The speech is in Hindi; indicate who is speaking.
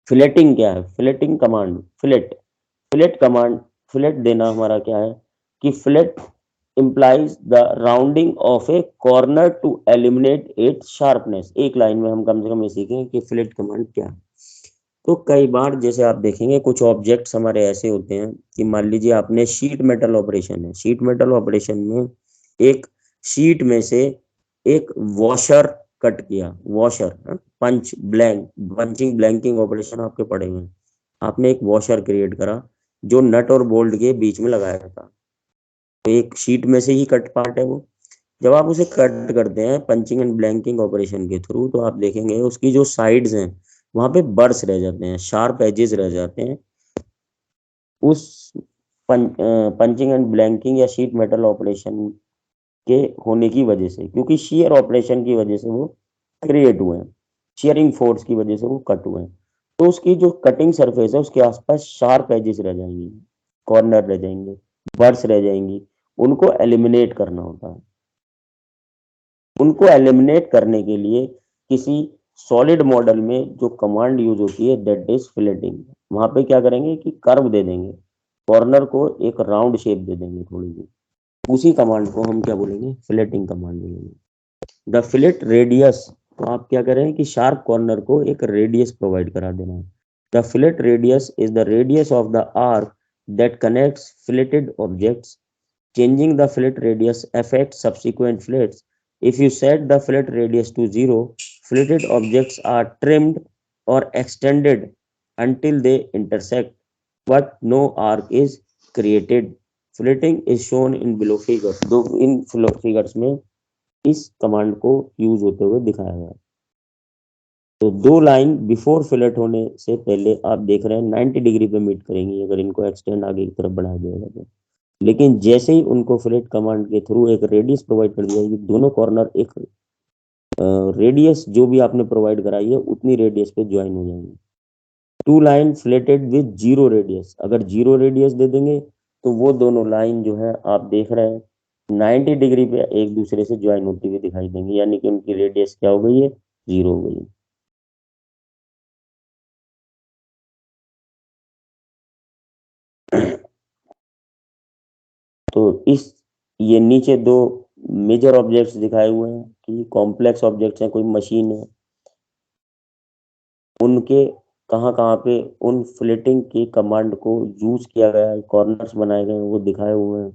Speaker 1: फिलेटिंग क्या है? Filleting command, fillet command, fillet देना हमारा क्या है कि fillet implies the rounding of a corner to eliminate its sharpness। एक लाइन में हम कम से कम ये सीखेंगे कि फिलेट कमांड क्या है। तो कई बार जैसे आप देखेंगे कुछ ऑब्जेक्ट्स हमारे ऐसे होते हैं कि मान लीजिए आपने शीट मेटल ऑपरेशन है, शीट मेटल ऑपरेशन में एक शीट में से एक वॉशर कट किया, वॉशर, पंचिंग ब्लैंकिंग ऑपरेशन आपके पड़े हुए हैं। आपने एक वॉशर क्रिएट करा जो नट और बोल्ट के बीच में लगाया था, तो एक शीट में से ही कट पार्ट है वो। जब आप उसे कट करते हैं पंचिंग एंड ब्लैंकिंग ऑपरेशन के थ्रू, तो आप देखेंगे उसकी जो साइड्स हैं वहां पे बर्स रह जाते हैं, शार्प एजेस रह जाते हैं। उस पंचिंग एंड ब्लैंकिंग या शीट मेटल ऑपरेशन के होने की वजह से, क्योंकि शेयर ऑपरेशन की वजह से वो क्रिएट हुए हैं, शेयरिंग फोर्स की वजह से वो कट हुए हैं। तो उसकी जो कटिंग सरफेस है उसके आसपास शार्प एजेस रह जाएंगी, कॉर्नर रह जाएंगे, बर्स रह जाएंगी। उनको एलिमिनेट करना होता है। उनको एलिमिनेट करने के लिए किसी सॉलिड मॉडल में जो कमांड यूज होती है दैट इज फिलेटिंग। वहां पे क्या करेंगे कि कर्व दे देंगे, कॉर्नर को एक राउंड शेप दे देंगे थोड़ी सी। उसी कमांड को हम क्या बोलेंगे? फिलेटिंग कमांड बोलेंगे। द फिलेट रेडियस, तो आप क्या करें कि शार्प कॉर्नर को एक रेडियस प्रोवाइड करा देना है। The fillet radius is the radius of the arc that connects filleted objects. Changing the fillet radius affects subsequent fillets. If you set the fillet radius to 0, filleted objects are trimmed or extended until they intersect, but no arc is created. Filleting is shown in below figures। दो इन फिगर्स में इस कमांड को यूज होते हुए दिखाया गया है। तो दो लाइन बिफोर फिलेट होने से पहले आप देख रहे हैं 90 डिग्री पे मीट करेंगी अगर इनको एक्सटेंड आगे की तरफ बढ़ा दिया जाए। लेकिन जैसे ही उनको फिलेट कमांड के थ्रू एक रेडियस प्रोवाइड कर दिया जाएगी, दोनों कॉर्नर एक रेडियस जो भी आपने प्रोवाइड कराई है उतनी रेडियस पे ज्वाइन हो जाएंगे। Two line filleted with zero radius, अगर जीरो रेडियस दे देंगे तो वो दोनों लाइन जो है आप देख रहे हैं 90 डिग्री पे एक दूसरे से ज्वाइन होती हुई दिखाई देंगी, यानी कि उनकी रेडियस क्या हो गई है? जीरो हो गई है। तो इस ये नीचे दो मेजर ऑब्जेक्ट्स दिखाए हुए हैं कि कॉम्प्लेक्स ऑब्जेक्ट्स हैं, कोई मशीन है, उनके कहाँ कहाँ पे उन फ्लिटिंग की कमांड को यूज किया गया है, कॉर्नर्स बनाए गए हैं वो दिखाए हुए हैं।